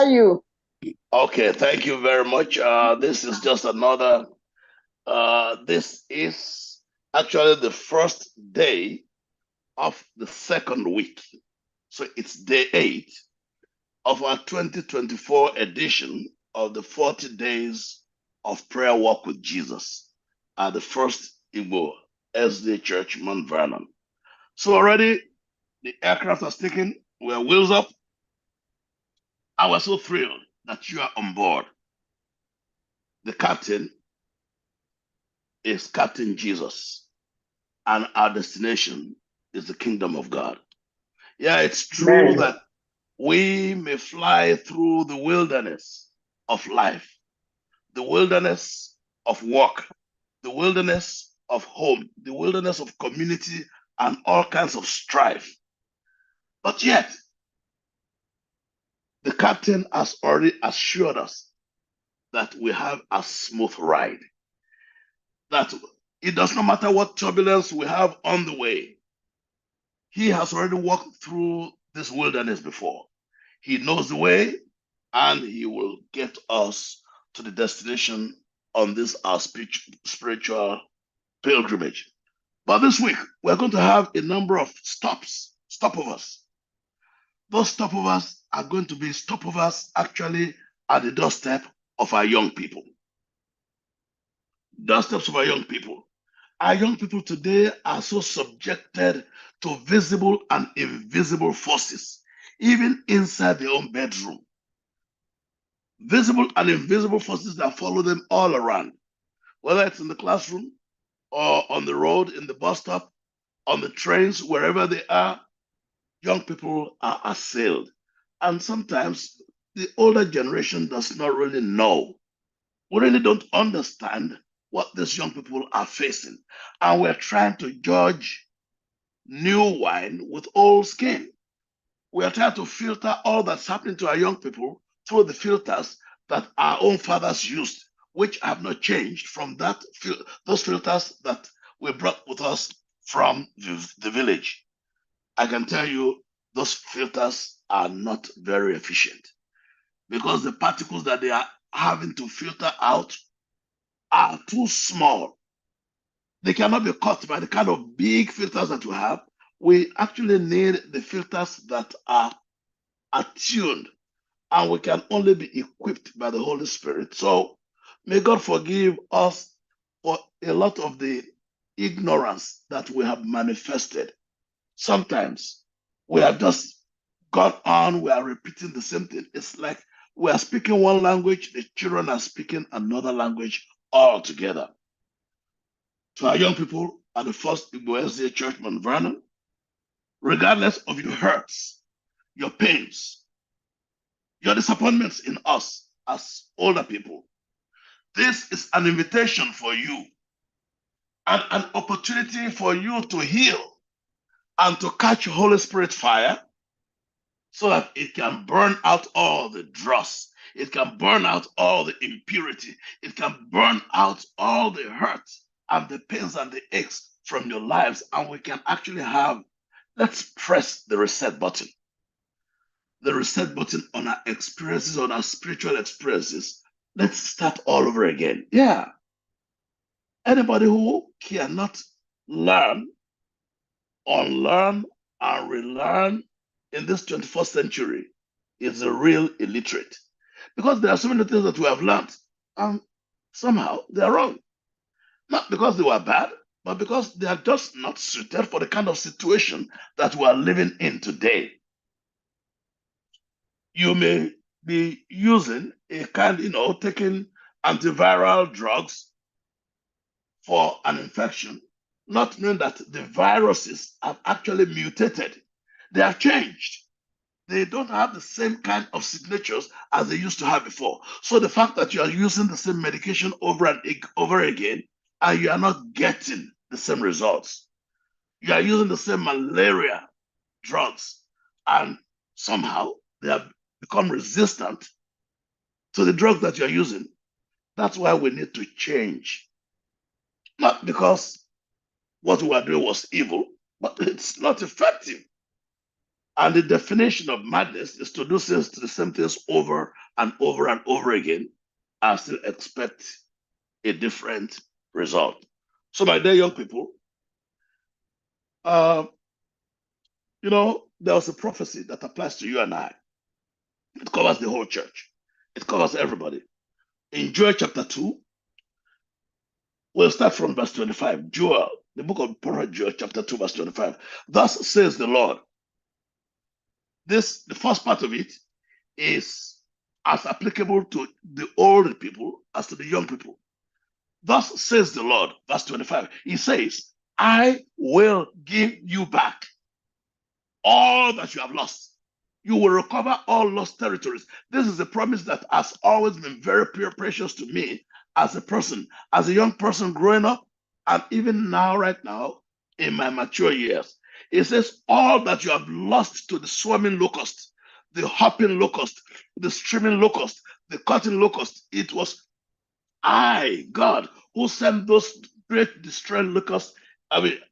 you? Okay, thank you very much. This is just another, this is actually the first day of the second week. So it's day 8 of our 2024 edition of the 40 days of prayer walk with Jesus at the first Igbo SDA Church, Mount Vernon. So already the aircraft has taken, we're wheels up, and we're so thrilled that you are on board. The captain is Captain Jesus, and our destination is the kingdom of God. Yeah, it's true Man, that we may fly through the wilderness of life, the wilderness of work, the wilderness of home, the wilderness of community, and all kinds of strife. But yet, the captain has already assured us that we have a smooth ride, that it does not matter what turbulence we have on the way. He has already walked through this wilderness before. He knows the way, and he will get us to the destination on this our spiritual pilgrimage. But this week, we're going to have a number of stopovers. Those stopovers are going to be stopovers actually at the doorstep of our young people. Doorsteps of our young people. Our young people today are so subjected to visible and invisible forces, even inside their own bedroom. Visible and invisible forces that follow them all around, whether it's in the classroom or on the road, in the bus stop, on the trains, wherever they are, young people are assailed. And sometimes the older generation does not really know. We really don't understand what these young people are facing. And we're trying to judge new wine with old skin. We are trying to filter all that's happening to our young people through the filters that our own fathers used, which have not changed from those filters that we brought with us from the village. I can tell you those filters are not very efficient because the particles that they are having to filter out are too small. They cannot be caught by the kind of big filters that we have. We actually need the filters that are attuned, and we can only be equipped by the Holy Spirit. So may God forgive us for a lot of the ignorance that we have manifested. Sometimes we have just gone on, we are repeating the same thing. It's like we are speaking one language, the children are speaking another language altogether. To our young people at the First Igbo SDA Church, Mount Vernon, regardless of your hurts, your pains, your disappointments in us as older people, this is an invitation for you and an opportunity for you to heal and to catch Holy Spirit fire so that it can burn out all the dross. It can burn out all the impurity. It can burn out all the hurt and the pains and the aches from your lives. And we can actually have, let's press the reset button. The reset button on our experiences, on our spiritual experiences. Let's start all over again. Yeah. Anybody who cannot learn, unlearn, and relearn in this 21st century is a real illiterate. Because there are so many things that we have learned, and somehow they are wrong. Not because they were bad, but because they are just not suited for the kind of situation that we are living in today. You may be using a kind, taking antiviral drugs for an infection, not knowing that the viruses have actually mutated. They have changed. They don't have the same kind of signatures as they used to have before. So the fact that you are using the same medication over and over again, and you are not getting the same results. You are using the same malaria drugs, and somehow they have become resistant to the drugs that you are using. That's why we need to change. Not because what we are doing was evil, but it's not effective. And the definition of madness is to do the same things over and over and over again and still expect a different result. So, my dear young people, uh, there was a prophecy that applies to you and I. It covers the whole church. It covers everybody. In Joel chapter 2, we'll start from verse 25. Joel, the book of prophet Joel chapter 2, verse 25. Thus says the Lord. The first part of it is as applicable to the old people as to the young people. Thus says the Lord, verse 25. He says, I will give you back all that you have lost. You will recover all lost territories. This is a promise that has always been very precious to me as a person, as a young person growing up, and even now, right now, in my mature years. It says, all that you have lost to the swarming locust, the hopping locust, the streaming locust, the cutting locust, it was I, God, who sent those great destroying locusts,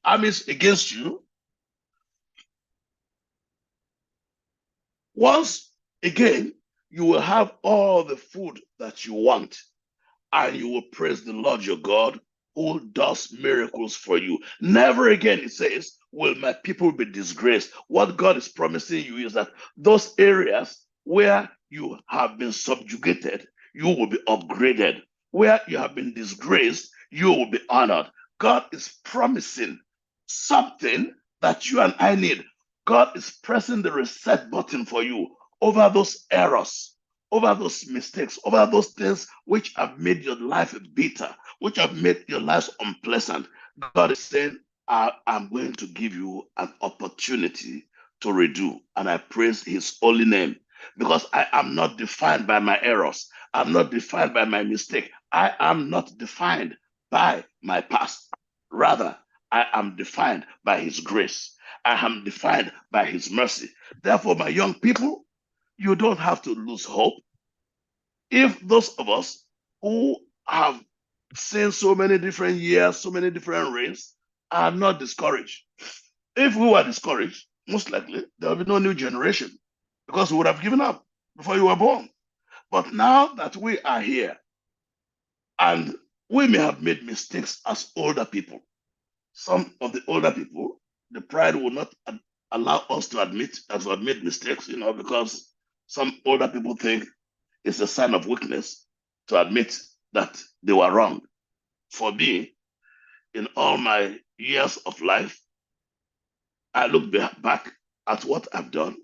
armies against you. Once again, you will have all the food that you want, and you will praise the Lord your God who does miracles for you. Never again, it says, will my people be disgraced. What God is promising you is that those areas where you have been subjugated, you will be upgraded. Where you have been disgraced, you will be honored. God is promising something that you and I need. God is pressing the reset button for you over those errors, over those mistakes, over those things which have made your life bitter, which have made your life unpleasant. God is saying, I'm going to give you an opportunity to redo. And I praise his holy name because I am not defined by my errors. I'm not defined by my mistake. I am not defined by my past. Rather, I am defined by his grace. I am defined by his mercy. Therefore, my young people, you don't have to lose hope. If those of us who have seen so many different years, so many different reigns, are not discouraged. If we were discouraged, most likely there will be no new generation because we would have given up before you were born. But now that we are here and we may have made mistakes as older people, some of the older people, the pride will not allow us to admit that we have made mistakes, because some older people think it's a sign of weakness to admit that they were wrong. For me, in all my years of life, I look back at what I've done,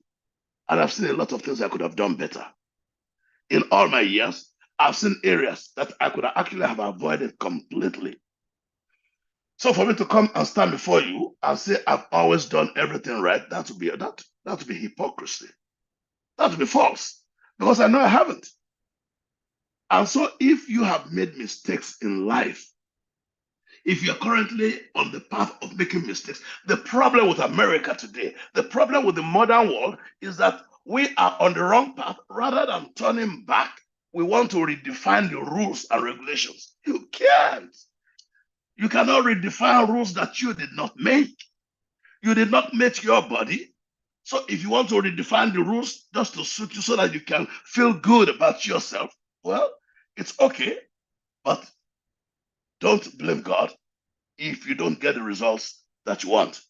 and I've seen a lot of things I could have done better. In all my years, I've seen areas that I could actually have avoided completely. So for me to come and stand before you and say I've always done everything right, that would be hypocrisy. That would be false because I know I haven't. And so if you have made mistakes in life, if you're currently on the path of making mistakes, the problem with America today, the problem with the modern world is that we are on the wrong path. Rather than turning back, we want to redefine the rules and regulations. You can't. You cannot redefine rules that you did not make. You did not make your body. So if you want to redefine the rules just to suit you so that you can feel good about yourself, well, it's okay, but don't blame God if you don't get the results that you want.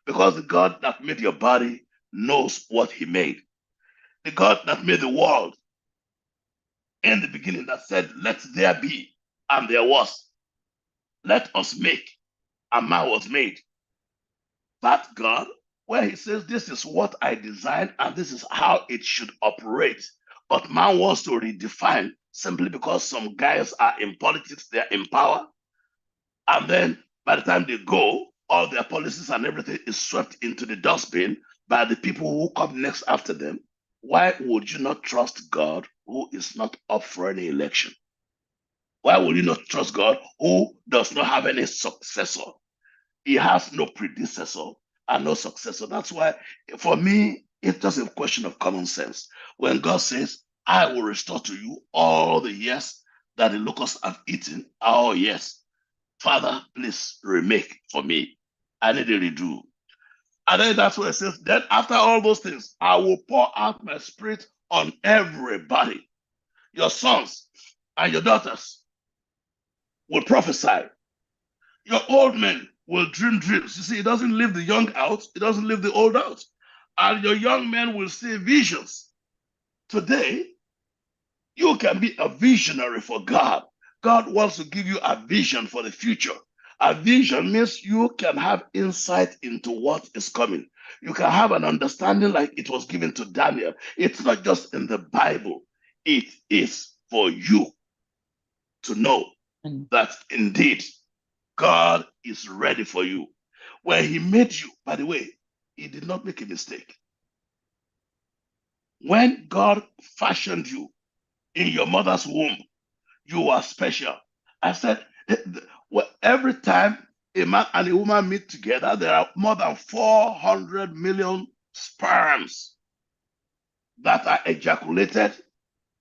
Because the God that made your body knows what he made. The God that made the world in the beginning that said, let there be, and there was. Let us make, and man was made. That God, where he says, this is what I designed and this is how it should operate. But man wants to redefine simply because some guys are in politics, they're in power. And then by the time they go, all their policies and everything is swept into the dustbin by the people who come next after them. Why would you not trust God who is not up for any election? Why would you not trust God who does not have any successor? He has no predecessor and no successor. That's why, for me, it's just a question of common sense. When God says, I will restore to you all the years that the locusts have eaten, oh, yes, Father, please remake for me. I need a redo. And then that's what it says. Then after all those things, I will pour out my spirit on everybody. Your sons and your daughters will prophesy. Your old men will dream dreams. You see, it doesn't leave the young out, it doesn't leave the old out. And your young men will see visions. Today, you can be a visionary for God. God wants to give you a vision for the future. A vision means you can have insight into what is coming. You can have an understanding like it was given to Daniel. It's not just in the Bible, it is for you to know that indeed God is ready for you. When He made you, by the way, He did not make a mistake. When God fashioned you in your mother's womb, you are special. I said, well, every time a man and a woman meet together, there are more than 400 million sperms that are ejaculated.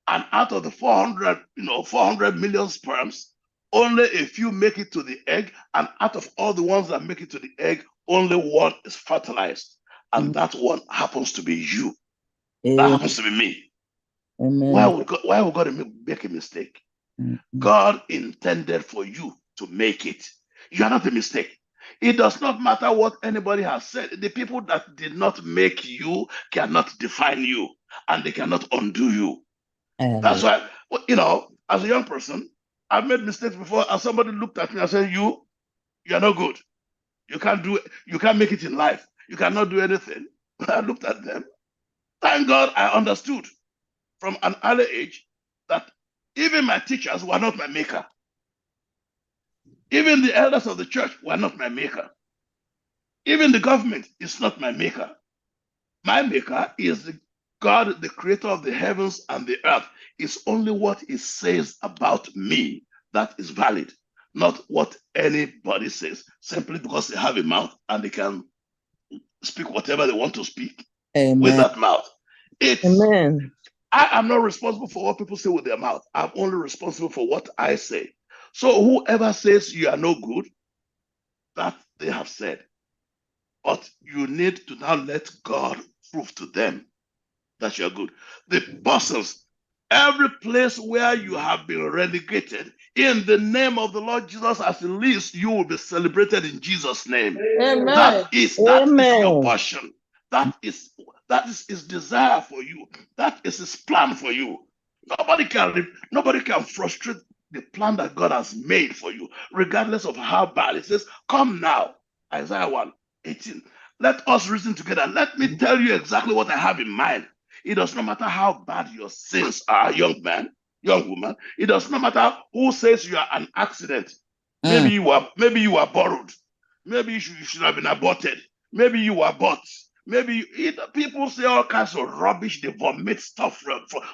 And out of the 400 million sperms, only a few make it to the egg. And out of all the ones that make it to the egg, only one is fertilized. And that one happens to be you. That happens to be me. Why would God make a mistake? God intended for you to make it. You are not a mistake. It does not matter what anybody has said. The people that did not make you cannot define you, and they cannot undo you. That's why, as a young person, I've made mistakes before, and somebody looked at me and said, you're not good. You can't do it. You can't make it in life. You cannot do anything. I looked at them. Thank God I understood from an early age that even my teachers were not my maker. Even the elders of the church were not my maker. Even the government is not my maker. My maker is God, the creator of the heavens and the earth. It's only what He says about me that is valid, not what anybody says, simply because they have a mouth and they can speak whatever they want to speak with that mouth. I am not responsible for what people say with their mouth. I'm only responsible for what I say. So whoever says you are no good, that they have said. But you need to now let God prove to them that you are good. The persons, every place where you have been relegated, in the name of the Lord Jesus, as He lives, you will be celebrated in Jesus' name. Amen. That is your portion. That is His desire for you. That is His plan for you. Nobody can frustrate the plan that God has made for you, regardless of how bad. It says, come now, Isaiah 1:18. Let us reason together. Let me tell you exactly what I have in mind. It does not matter how bad your sins are, young man, young woman. It does not matter who says you are an accident. Maybe you are borrowed. Maybe you should have been aborted. Maybe you were bought. Maybe people say all kinds of rubbish. They vomit stuff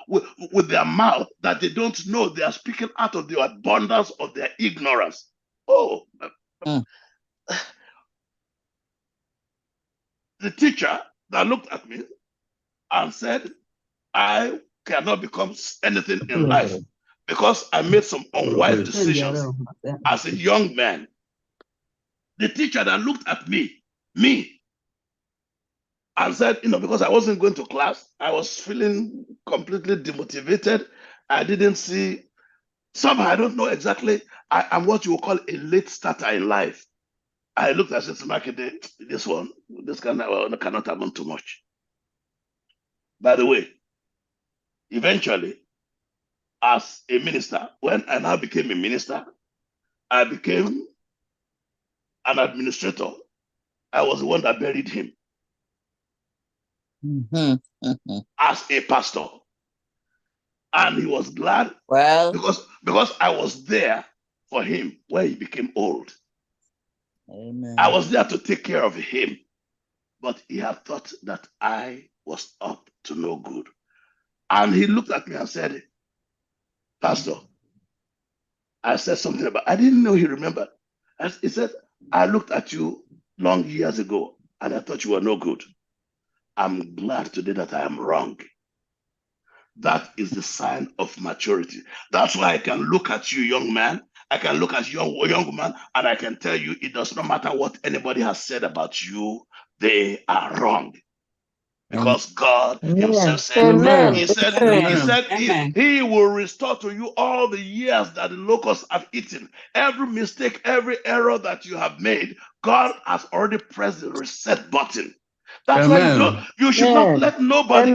with their mouth that they don't know. They are speaking out of the abundance of their ignorance. Oh, the teacher that looked at me and said, I cannot become anything in life because I made some unwise decisions as a young man. The teacher that looked at me, and said, because I wasn't going to class, I was feeling completely demotivated. I didn't see, somehow, I don't know exactly, I'm what you would call a late starter in life. I looked at this market, this cannot amount to much. By the way, eventually, as a minister, when I now became a minister, I became an administrator. I was the one that buried him as a pastor. And he was glad because I was there for him when he became old. Amen. I was there to take care of him, but he had thought that I was up to no good. And he looked at me and said, Pastor, I said something about, I didn't know he remembered. He said, I looked at you long years ago and I thought you were no good. I'm glad today that I am wrong. That is the sign of maturity. That's why I can look at you, young man. I can look at you, young woman, and I can tell you it does not matter what anybody has said about you. they are wrong. Because God himself said, Amen. he said, he will restore to you all the years that the locusts have eaten. Every mistake, every error that you have made, God has already pressed the reset button. That's why you should not let nobody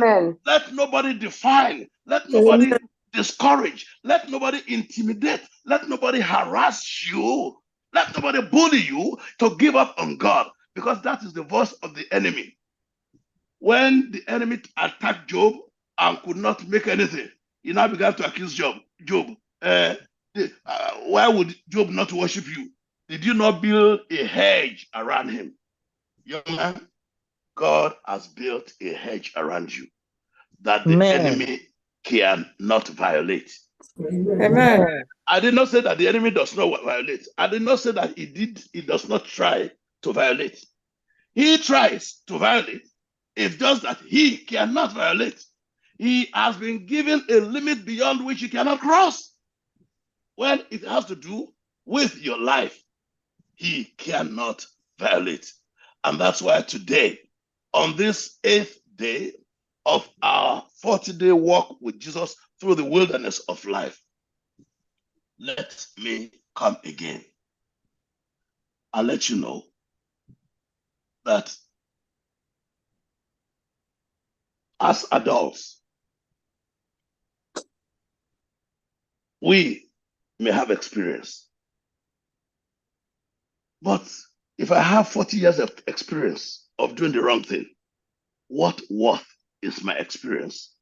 define, let nobody discourage, let nobody intimidate, let nobody harass you, let nobody bully you to give up on God, because that is the voice of the enemy. When the enemy attacked Job and could not make anything, he now began to accuse Job. Why would Job not worship you? Did you not build a hedge around him? Young man, God has built a hedge around you that the enemy cannot violate. Amen. I did not say that the enemy does not violate. I did not say that he does not try to violate. He tries to violate. It's just that he cannot violate. He has been given a limit beyond which he cannot cross. When it has to do with your life, he cannot violate. And that's why today, on this 8th day of our 40-day walk with Jesus through the wilderness of life, let me come again and let you know that as adults, we may have experience. But if I have 40 years of experience of doing the wrong thing, what worth is my experience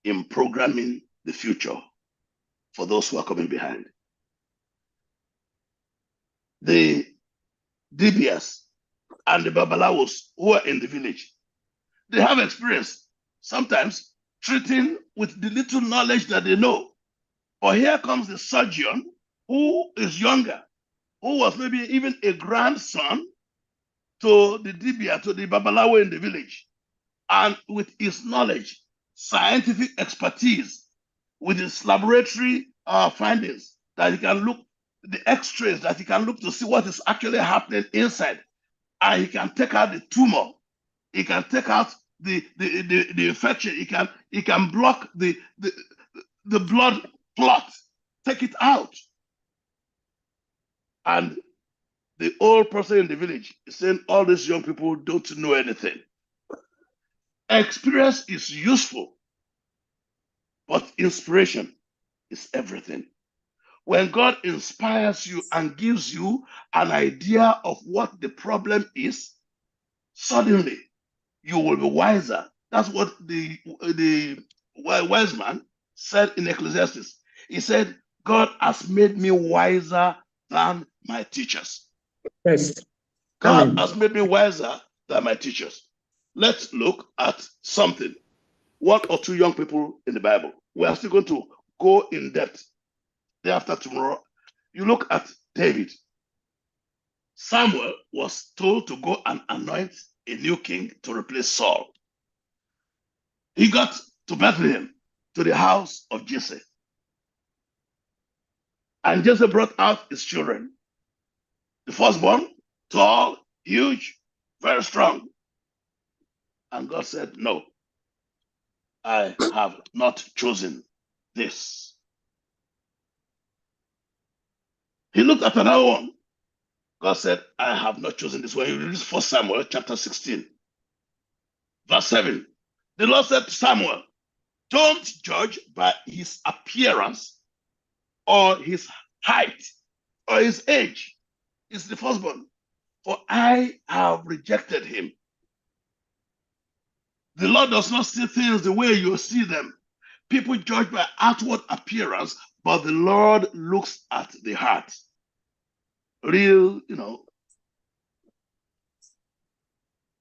in programming the future for those who are coming behind? The DBS and the Babalawos who are in the village, they have experience, sometimes treating with the little knowledge that they know. But here comes the surgeon who is younger, who was maybe even a grandson to the Dibia, to the Babalawo in the village. And with his knowledge, scientific expertise, with his laboratory findings, that he can look, the x-rays, that he can look to see what is actually happening inside. And he can take out the tumor. He can take out the infection. He can block the blood clot, take it out. And the old person in the village is saying all these young people don't know anything. Experience is useful, but inspiration is everything. When God inspires you and gives you an idea of what the problem is, suddenly you will be wiser. That's what the wise man said in Ecclesiastes. He said, God has made me wiser than my teachers. Yes. God has made me wiser than my teachers. Let's look at something. One or two young people in the Bible. We are still going to go in depth day after tomorrow. You look at David. Samuel was told to go and anoint a new king to replace Saul. He got to Bethlehem, to the house of Jesse. And Jesse brought out his children. The firstborn, tall, huge, very strong. And God said, no, I have not chosen this. He looked at another one. God said, I have not chosen this one. You read 1 Samuel chapter 16, verse 7. The Lord said to Samuel, don't judge by his appearance or his height or his age. It's the firstborn, for I have rejected him. The Lord does not see things the way you see them. People judge by outward appearance, but the Lord looks at the heart. Real,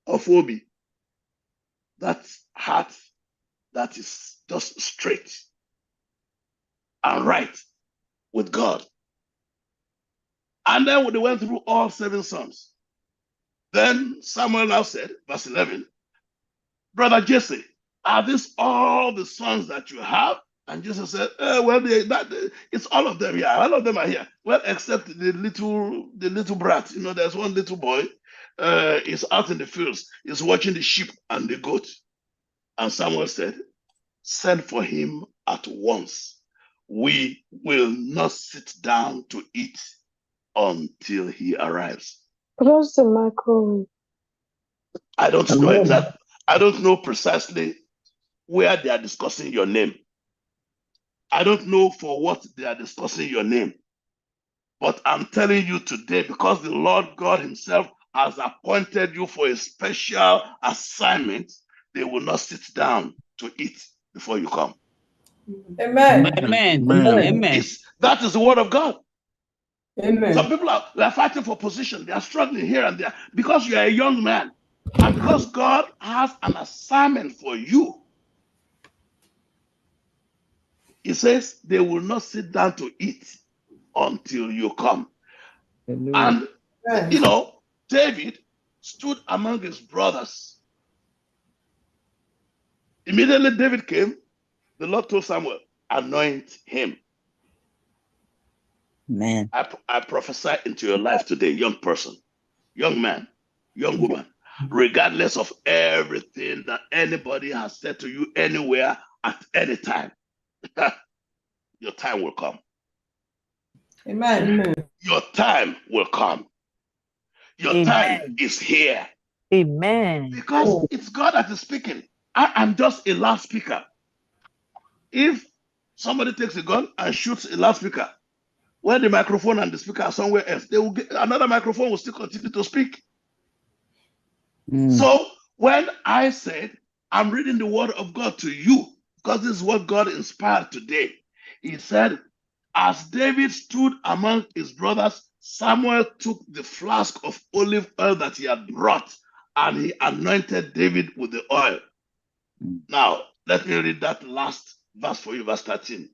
of Obi. That heart that is just straight and right with God. And then they went through all 7 sons. Then Samuel now said, verse 11, Brother Jesse, are these all the sons that you have? And Jesus said, well, it's all of them. Yeah, all of them are here. Well, except the little brat. There's one little boy is out in the fields, is watching the sheep and the goat. And Samuel said, send for him at once. We will not sit down to eat until he arrives. Close the microwave. I don't know exactly. I don't know precisely where they are discussing your name. I don't know for what they are discussing your name. But I'm telling you today, because the Lord God himself has appointed you for a special assignment, they will not sit down to eat before you come. Amen. Amen. That is the word of God. Amen. Some people are fighting for position. They are struggling here and there because you are a young man. And because God has an assignment for you, he says they will not sit down to eat until you come. And, you know, David stood among his brothers. Immediately David came, the Lord told Samuel, anoint him. Man. I prophesy into your life today, young person, young man, young woman, regardless of everything that anybody has said to you anywhere at any time, your time will come. Amen. Your time will come. Your time is here. Amen. Because it's God that is speaking. I am just a loudspeaker. If somebody takes a gun and shoots a loudspeaker, when the microphone and the speaker are somewhere else, they will get another microphone will still continue to speak. So when I said, I'm reading the word of God to you, because this is what God inspired today. He said, as David stood among his brothers, Samuel took the flask of olive oil that he had brought and he anointed David with the oil. Now, let me read that last verse for you, verse 13.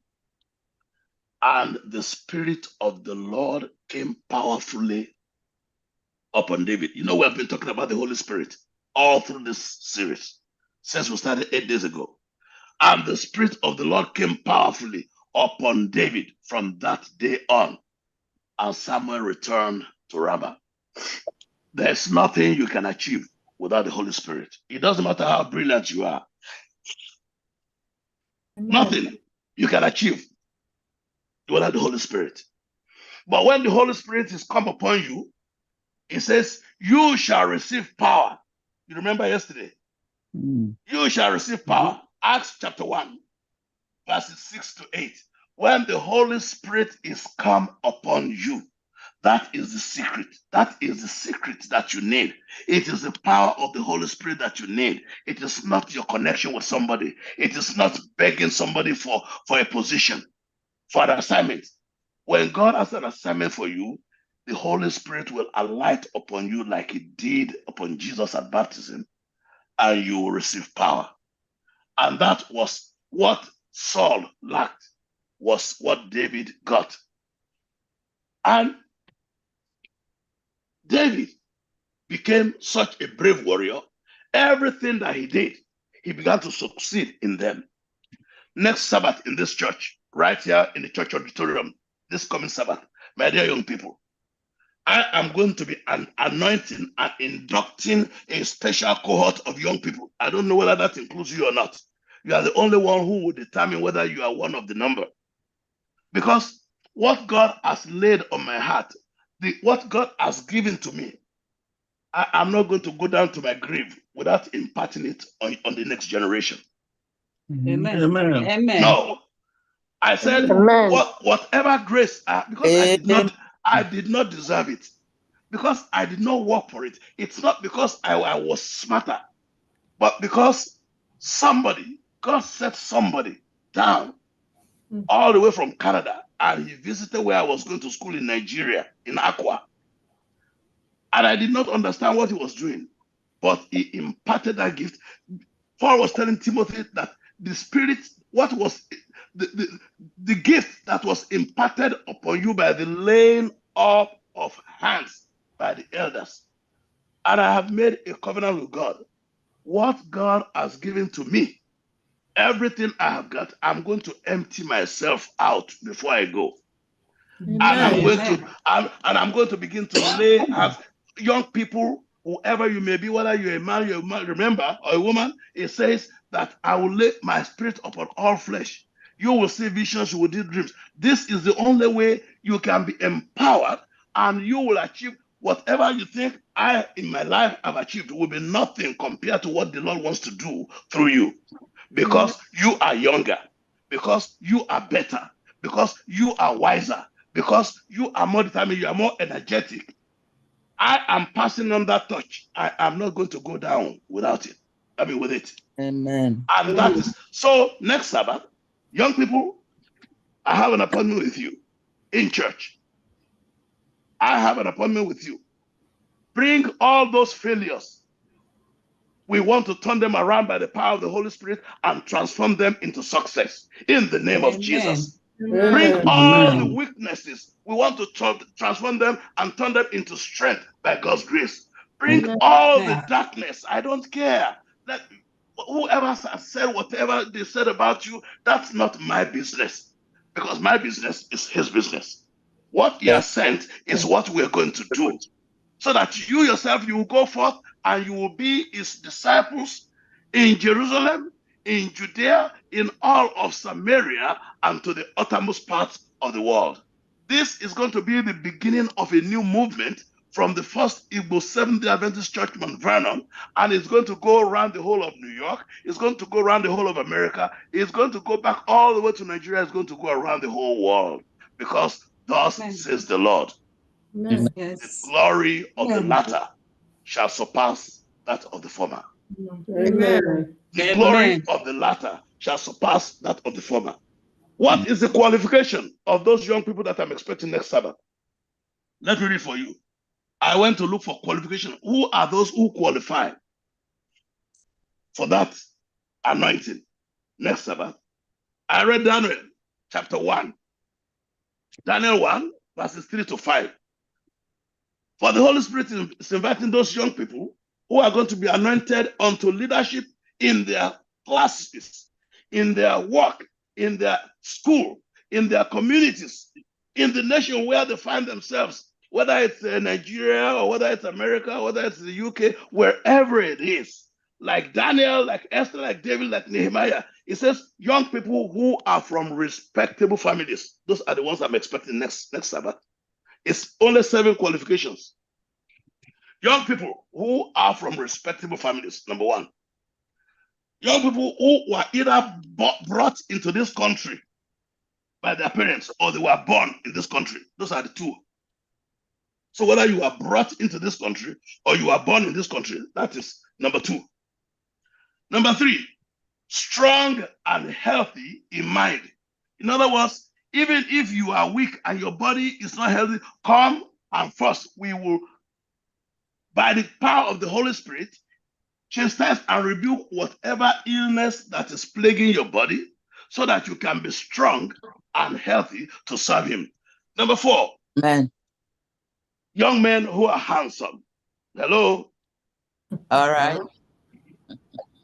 And the Spirit of the Lord came powerfully upon David. You know, we have been talking about the Holy Spirit all through this series since we started 8 days ago. And the Spirit of the Lord came powerfully upon David from that day on. And Samuel returned to Ramah. There's nothing you can achieve without the Holy Spirit. It doesn't matter how brilliant you are. Nothing you can achieve without the Holy Spirit. But when the Holy Spirit is come upon you, it says, you shall receive power. You remember yesterday? You shall receive power. Acts chapter 1, verses 6 to 8. When the Holy Spirit is come upon you, that is the secret. That is the secret that you need. It is the power of the Holy Spirit that you need. It is not your connection with somebody. It is not begging somebody for a position, for an assignment. When God has an assignment for you, the Holy Spirit will alight upon you like it did upon Jesus at baptism, and you will receive power. And that was what Saul lacked, was what David got. And David became such a brave warrior. Everything that he did, he began to succeed in them. Next Sabbath in this church, right here in the church auditorium, this coming Sabbath, my dear young people, I am going to be anointing and inducting a special cohort of young people. I don't know whether that includes you or not. You are the only one who will determine whether you are one of the number. Because what God has laid on my heart, what God has given to me, I'm not going to go down to my grave without imparting it on the next generation. Amen. Amen. No. I said, whatever grace, because I did not deserve it. Because I did not work for it. It's not because I was smarter, but because God set somebody down all the way from Canada, and he visited where I was going to school in Nigeria, in Accra. And I did not understand what he was doing, but he imparted that gift. Paul was telling Timothy that the Spirit, what was the gift that was imparted upon you by the laying up of hands by the elders. And I have made a covenant with God. What God has given to me, everything I have got, I'm going to empty myself out before I go. Amen. And I'm going to begin to lay hands. Young people whoever you may be, whether you're a man, remember, or a woman, it says that I will lay my spirit upon all flesh. You will see visions, you will do dreams. This is the only way you can be empowered, and you will achieve whatever you think in my life, have achieved will be nothing compared to what the Lord wants to do through you. Because you are younger, because you are better, because you are wiser, because you are more determined, you are more energetic. I am passing on that touch. I am not going to go down without it. I mean, with it. Amen. And that is so. Next Sabbath, young people, I have an appointment with you in church. I have an appointment with you. Bring all those failures. We want to turn them around by the power of the Holy Spirit and transform them into success in the name of Jesus. Bring all the weaknesses. We want to transform them and turn them into strength by God's grace. Bring all the darkness. I don't care. That whoever has said whatever they said about you, that's not my business. Because my business is his business. What he has sent is what we're going to do. So that you yourself, you will go forth and you will be his disciples in Jerusalem, in Judea, in all of Samaria, and to the uttermost parts of the world. This is going to be the beginning of a new movement from the first Igbo Seventh-day Adventist Church, Mount Vernon, and it's going to go around the whole of New York. It's going to go around the whole of America. It's going to go back all the way to Nigeria. It's going to go around the whole world, because thus says the Lord. Amen. The glory of the latter shall surpass that of the former. Amen. The glory of the latter shall surpass that of the former. What is the qualification of those young people that I'm expecting next Sabbath? Let me read for you. I went to look for qualification. Who are those who qualify for that anointing next Sabbath? I read Daniel chapter 1. Daniel 1, verses 3 to 5. For the Holy Spirit is inviting those young people who are going to be anointed unto leadership in their classes, in their work, in their school, in their communities, in the nation where they find themselves, whether it's Nigeria or whether it's America, or whether it's the UK, wherever it is. Like Daniel, like Esther, like David, like Nehemiah. It says young people who are from respectable families. Those are the ones I'm expecting next Sabbath. It's only 7 qualifications. Young people who are from respectable families, number 1. Young people who were either brought into this country by their parents or they were born in this country. Those are the 2. So whether you are brought into this country or you are born in this country, that is number 2. Number 3, strong and healthy in mind. In other words, even if you are weak and your body is not healthy, come and first we will, by the power of the Holy Spirit, chastise and rebuke whatever illness that is plaguing your body so that you can be strong and healthy to serve him. Number 4, Amen. Young men who are handsome. Hello? All right.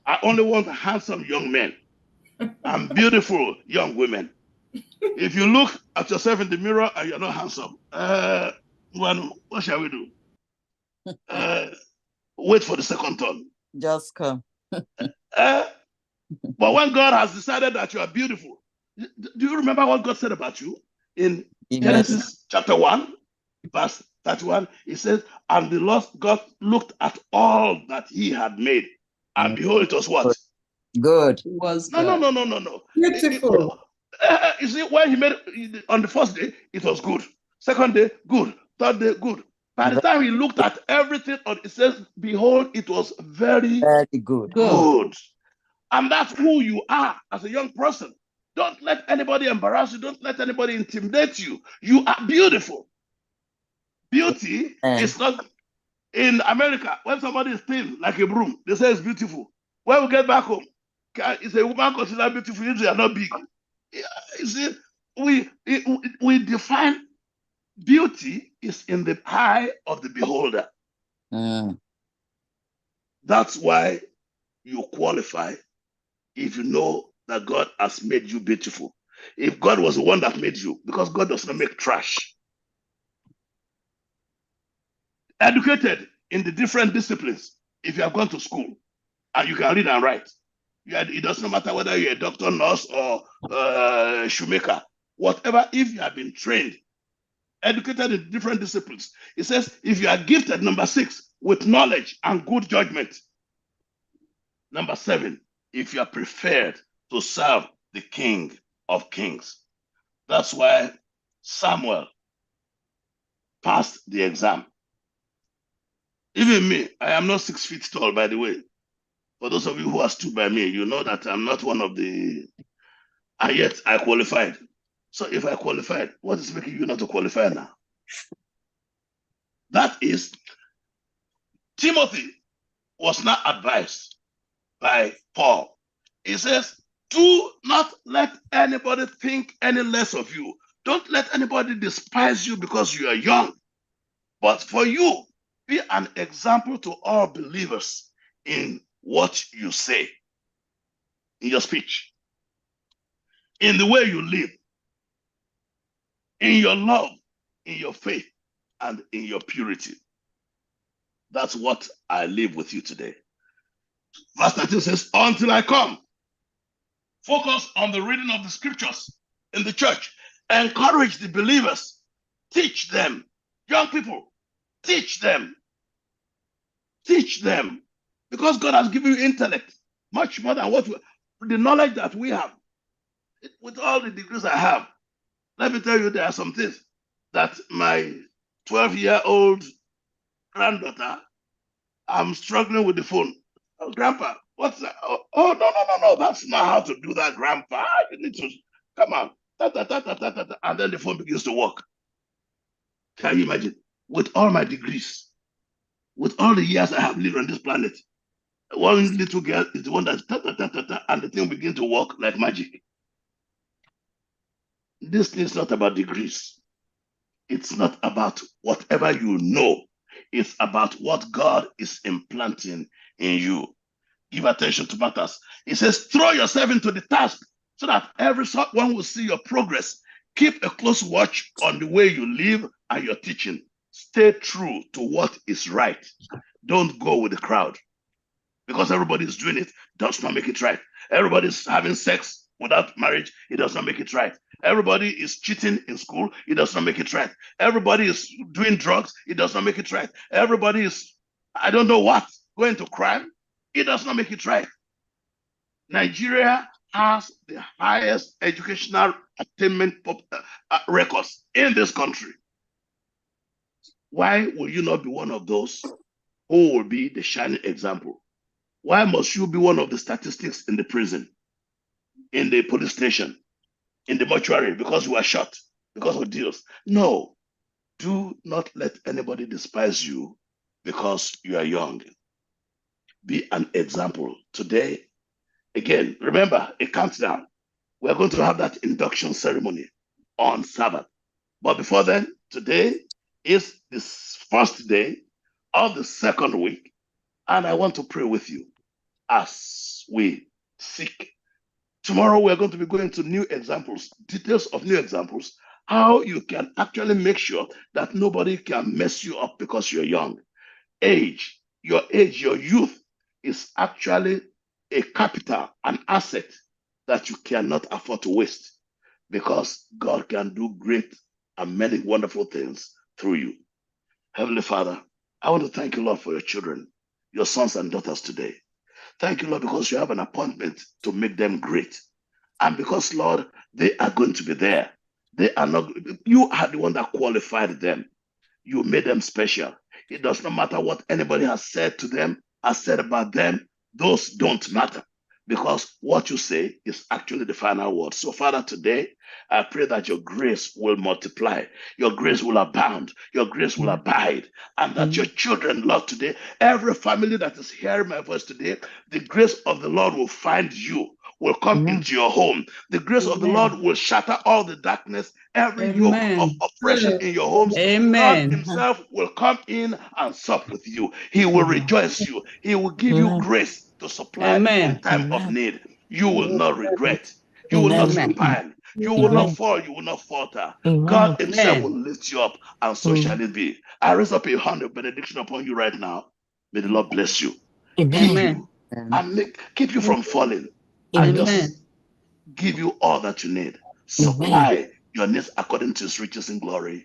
I only want handsome young men and beautiful young women. If you look at yourself in the mirror and you're not handsome, what shall we do? Wait for the second turn. Just come. But when God has decided that you are beautiful, do you remember what God said about you in Genesis chapter 1, verse 31? It says, and the Lord God looked at all that he had made, and behold, it was what? Good. No. Beautiful. You see, when he made it, on the first day, it was good. Second day, good. Third day, good. By the time he looked at everything, it says, behold, it was very good. And that's who you are as a young person. Don't let anybody embarrass you. Don't let anybody intimidate you. You are beautiful. Beauty is not in America. When somebody is thin like a broom, they say it's beautiful. When we get back home, is a woman considered beautiful if they are not big? You see, we define beauty is in the eye of the beholder. That's why you qualify if you know that God has made you beautiful. If God was the one that made you, because God does not make trash. Educated in the different disciplines. If you have gone to school and you can read and write, it doesn't matter whether you're a doctor, nurse, or shoemaker, whatever, if you have been trained, educated in different disciplines. It says, if you are gifted, number 6, with knowledge and good judgment. Number 7, if you are preferred to serve the King of Kings. That's why Samuel passed the exam. Even me, I am not 6 feet tall, by the way. For those of you who are stood by me, you know that I'm not one of the, and yet I qualified. So if I qualified, what is making you not to qualify now? That is, Timothy was not advised by Paul. He says, do not let anybody think any less of you. Don't let anybody despise you because you are young. But for you, be an example to all believers in what you say, in your speech, in the way you live, in your love, in your faith, and in your purity. That's what I live with you today. Verse 13 says, until I come. Focus on the reading of the scriptures in the church. Encourage the believers. Teach them. Young people, teach them. Teach them. Because God has given you intellect, much more than the knowledge that we have. With all the degrees I have, let me tell you, there are some things that my 12-year-old granddaughter, I'm struggling with the phone. Oh, Grandpa, what's that? Oh, no. That's not how to do that, Grandpa. You need to, come on. And then the phone begins to work. Can you imagine? With all my degrees, with all the years I have lived on this planet, one little girl is the one that and the thing begins to work like magic. This thing is not about degrees. It's not about whatever you know. It's about what God is implanting in you. Give attention to matters. It says, throw yourself into the task so that everyone will see your progress. Keep a close watch on the way you live and your teaching. Stay true to what is right. Don't go with the crowd. Because everybody is doing it, does not make it right. Everybody's having sex without marriage, it does not make it right. Everybody is cheating in school, it does not make it right. Everybody is doing drugs, it does not make it right. Everybody is, I don't know what, going to crime, it does not make it right. Nigeria has the highest educational attainment records in this country. Why will you not be one of those who will be the shining example? Why must you be one of the statistics in the prison, in the police station, in the mortuary, because you are shot, because of deals? No, do not let anybody despise you because you are young. Be an example today. Again, remember, a countdown. We're going to have that induction ceremony on Sabbath. But before then, today is the first day of the second week, and I want to pray with you as we seek. Tomorrow, we're going to be going to new examples, details of new examples, how you can actually make sure that nobody can mess you up because you're young. Your youth is actually a capital, an asset that you cannot afford to waste, because God can do great and many wonderful things through you. Heavenly Father, I want to thank you, Lord, for your children, your sons and daughters today. Thank you, Lord, because you have an appointment to make them great. And because, Lord, they are going to be there. They are not, you are the one that qualified them. You made them special. It does not matter what anybody has said to them, has said about them. Those don't matter, because what you say is actually the final word. So, Father, today, I pray that your grace will multiply, your grace will abound, your grace will abide, and that your children, Lord, today, every family that is hearing my voice today, the grace of the Lord will find you, will come into your home. The grace of the Lord will shatter all the darkness, every yoke of oppression in your homes. God himself will come in and sup with you. He will rejoice you. He will give you grace to supply in time of need. You will not regret. You will not repine. You will not Amen. fall, you will not falter. Amen. God Himself Amen. will lift you up, and so shall it be. I raise up a hand of benediction upon you right now. May the Lord bless you, keep Amen. you, Amen. and keep you from falling, and Amen. just give you all that you need. Amen. Supply your needs according to His riches in glory.